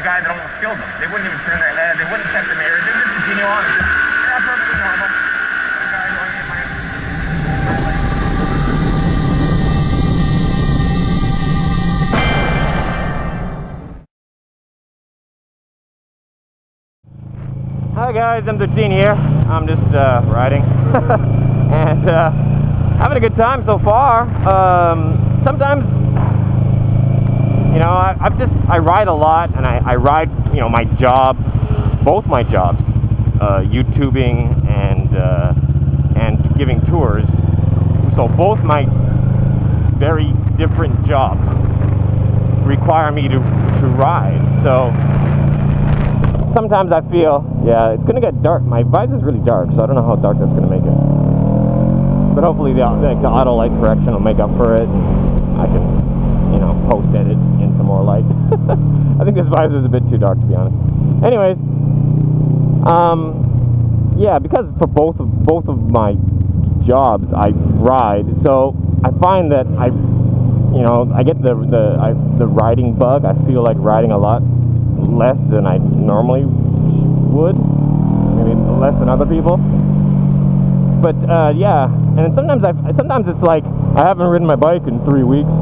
guy that almost killed them. They wouldn't even turn their head. They wouldn't check the mirrors. They would just continue on. And just, yeah, perfectly normal. The guy going in my... Hi guys, M13 here. I'm just riding and having a good time so far. Sometimes, you know, I ride a lot, and I ride, you know, my job, both my jobs, YouTubing and giving tours. So both my very different jobs require me to ride. So sometimes I feel, yeah, it's gonna get dark. My visor's really dark, so I don't know how dark that's gonna make it. But hopefully the auto light correction will make up for it, and I can, you know, post edit in some more light. I think this visor's a bit too dark, to be honest. Anyways, yeah, because for both of my jobs I ride, so I find that I get the riding bug. I feel like riding a lot less than I normally would, maybe less than other people. But yeah, and sometimes it's like I haven't ridden my bike in 3 weeks.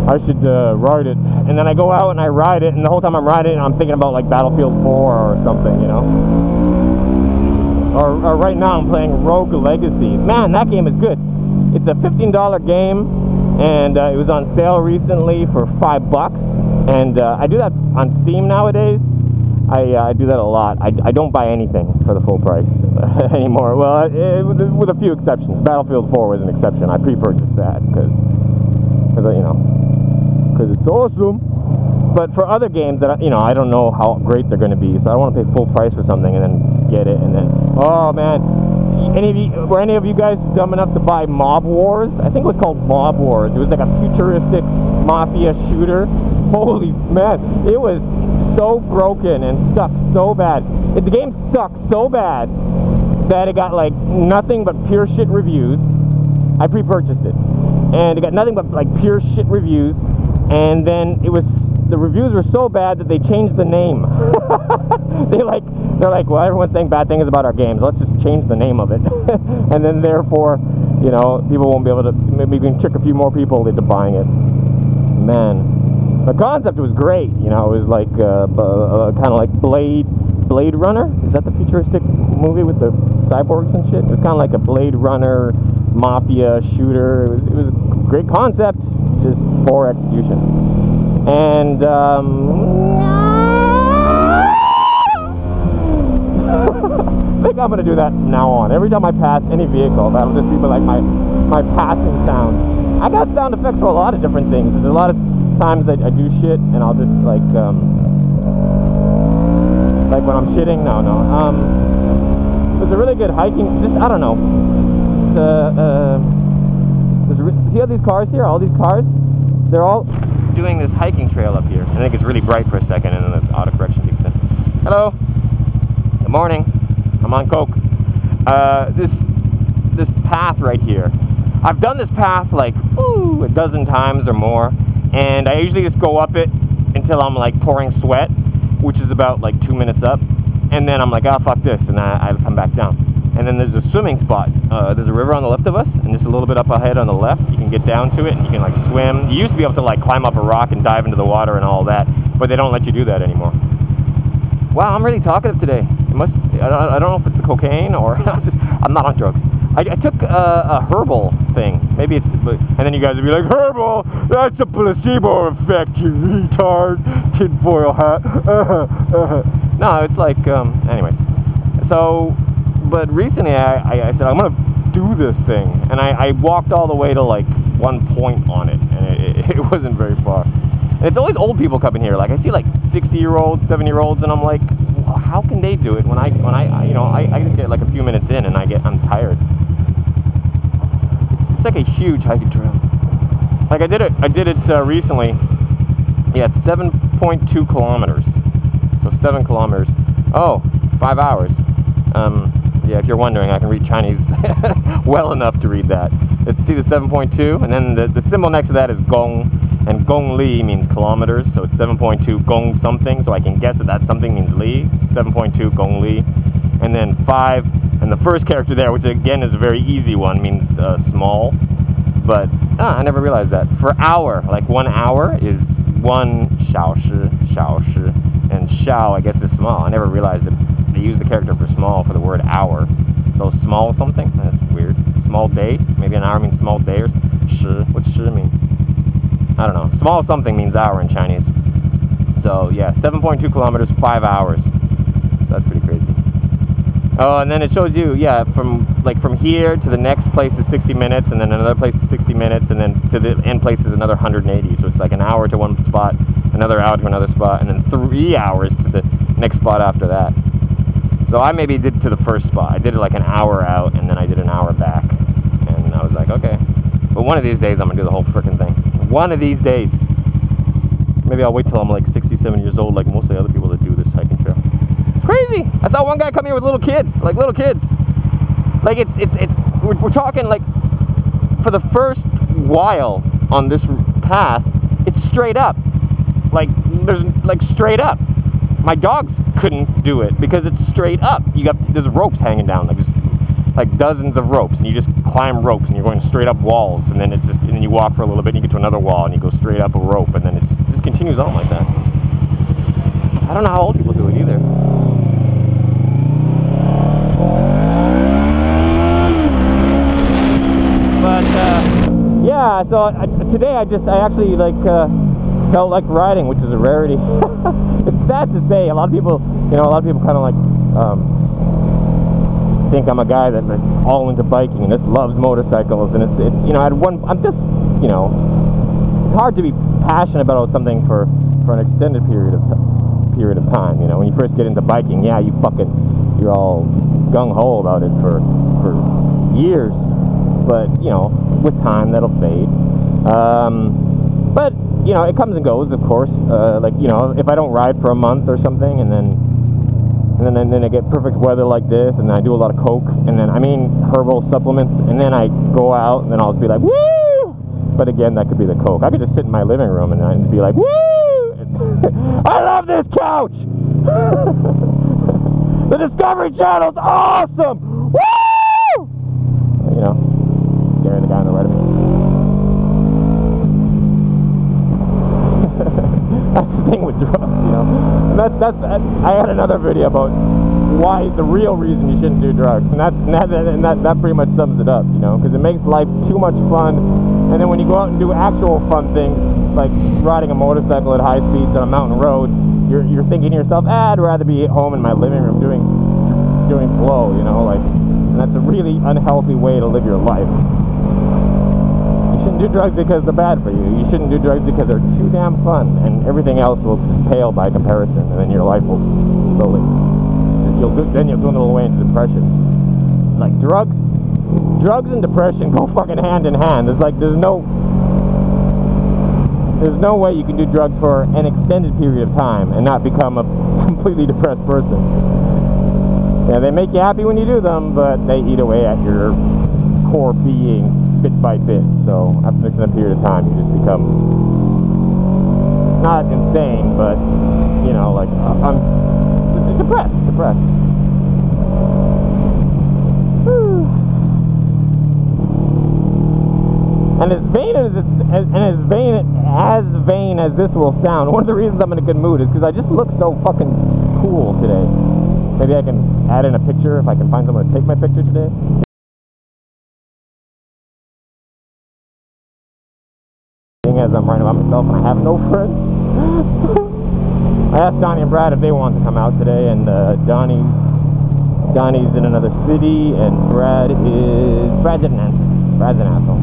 I should ride it, and then I go out and I ride it, and the whole time I'm riding it, I'm thinking about like Battlefield 4 or something, you know. Or right now I'm playing Rogue Legacy. Man, that game is good. It's a $15 game, and it was on sale recently for $5. And I do that on Steam nowadays. I do that a lot. I don't buy anything for the full price anymore. Well, with a few exceptions. Battlefield 4 was an exception. I pre-purchased that because you know, because it's awesome. But for other games that you know, I don't know how great they're going to be, so I don't want to pay full price for something and then get it and then, oh man, were any of you guys dumb enough to buy Mob Wars? I think it was called Mob Wars. It was like a futuristic mafia shooter. Holy man, it was so broken and sucked so bad. The game sucked so bad that it got like nothing but pure shit reviews. I pre-purchased it, and it got nothing but like pure shit reviews. And then the reviews were so bad that they changed the name. they're like, well, everyone's saying bad things about our games. Let's just change the name of it. And then therefore, you know, people won't be able to, maybe we can trick a few more people into buying it. Man, the concept was great. You know, it was like kind of like Blade Runner. Is that the futuristic movie with the cyborgs and shit? It was kind of like a Blade Runner mafia shooter. It was a great concept, just poor execution. And I think I'm gonna do that from now on. Every time I pass any vehicle, that'll just be like my passing sound. I got sound effects for a lot of different things. There's a lot of times I do shit, and I'll just like when I'm shitting. There's a really good hiking. Just I don't know. See all these cars here? All these cars? They're all doing this hiking trail up here. I think it's really bright for a second, and then the auto correction kicks in. Hello. Good morning. I'm on coke. This path right here. I've done this path like a dozen times or more, and I usually just go up it until I'm like pouring sweat, which is about like 2 minutes up, and then I'm like, oh fuck this, and I come back down. And then there's a swimming spot. There's a river on the left of us, and just a little bit up ahead on the left. You can get down to it, and you can like swim. You used to be able to like climb up a rock and dive into the water and all that, but they don't let you do that anymore. Wow, I'm really talkative today. It must. I don't know if it's the cocaine or I'm not on drugs. I took a herbal thing. Maybe it's. And then you guys would be like, herbal? That's a placebo effect, you retard. Tinfoil hat. No, it's like. Anyways, so. But recently I said, I'm going to do this thing. And I walked all the way to like one point on it. And it wasn't very far. And it's always old people coming here. Like I see like 60-year-olds, 70-year-olds. And I'm like, well, how can they do it when I you know, I just get like a few minutes in and I'm tired. It's like a huge hiking trail. Like I did it recently. Yeah, it's 7.2 kilometers. So 7 kilometers. Oh, 5 hours. Yeah, if you're wondering, I can read Chinese well enough to read that. See the 7.2, and then the symbol next to that is gong, and gong li means kilometers, so it's 7.2 gong something, so I can guess that something means li, 7.2 gong li, and then 5, and the first character there, which again is a very easy one, means small, but I never realized that. For hour, like 1 hour is 1 xiao shi, and xiao I guess is small. I never realized that they use the character for small for the word hour, so small something, that's weird. Small day, maybe an hour means small day, or shi, what's shi mean? I don't know. Small something means hour in Chinese. So yeah, 7.2 kilometers, 5 hours. So that's pretty crazy. Oh, and then it shows you, yeah, from here to the next place is 60 minutes, and then another place is 60 minutes, and then to the end place is another 180. So it's like an hour to one spot, another hour to another spot, and then 3 hours to the next spot after that. So I maybe did to the first spot. I did it like an hour out, and then I did an hour back. And I was like, okay. But one of these days, I'm gonna do the whole freaking thing. One of these days. Maybe I'll wait till I'm like 67 years old, like most of the other people that do this hiking trail. It's crazy. I saw one guy come here with little kids, like little kids. Like we're talking like for the first while on this path, it's straight up. Like there's like straight up. My dogs couldn't do it because it's straight up. There's ropes hanging down, like just like dozens of ropes, and you just climb ropes, and you're going straight up walls, and then and then you walk for a little bit, and you get to another wall, and you go straight up a rope, and then it just continues on like that. I don't know how old people do it either. But yeah, so today I actually like felt like riding, which is a rarity. It's sad to say. A lot of people kind of like think I'm a guy that's all into biking and just loves motorcycles, and it's I'm just, it's hard to be passionate about something for an extended period of time. When you first get into biking, yeah, you're all gung-ho about it for years, but with time that'll fade. But it comes and goes, of course. Like if I don't ride for a month or something, and then I get perfect weather like this, and then I do a lot of coke, and then herbal supplements, and then I go out, and then I'll just be like, woo! But again, that could be the coke. I could just sit in my living room and I'd be like, woo! I love this couch! The Discovery Channel's awesome! Woo! Scaring the guy on the right of me. That's the thing with drugs, And I had another video about why the real reason you shouldn't do drugs, and that pretty much sums it up, because it makes life too much fun, and then when you go out and do actual fun things like riding a motorcycle at high speeds on a mountain road, you're thinking to yourself, I'd rather be at home in my living room doing blow, and that's a really unhealthy way to live your life. You shouldn't do drugs because they're bad for you. You shouldn't do drugs because they're too damn fun, and everything else will just pale by comparison, and then your life will slowly, you'll dwindle away into depression. Like drugs and depression go fucking hand in hand. There's no way you can do drugs for an extended period of time and not become a completely depressed person. Yeah, they make you happy when you do them, but they eat away at your core being bit by bit. So after an extended period of time, you just become not insane, but I'm depressed. And as vain as this will sound, one of the reasons I'm in a good mood is because I just look so fucking cool today. Maybe I can add in a picture if I can find someone to take my picture today. As I'm writing about myself and I have no friends. I asked Donnie and Brad if they wanted to come out today, and Donnie's in another city, and Brad didn't answer. Brad's an asshole.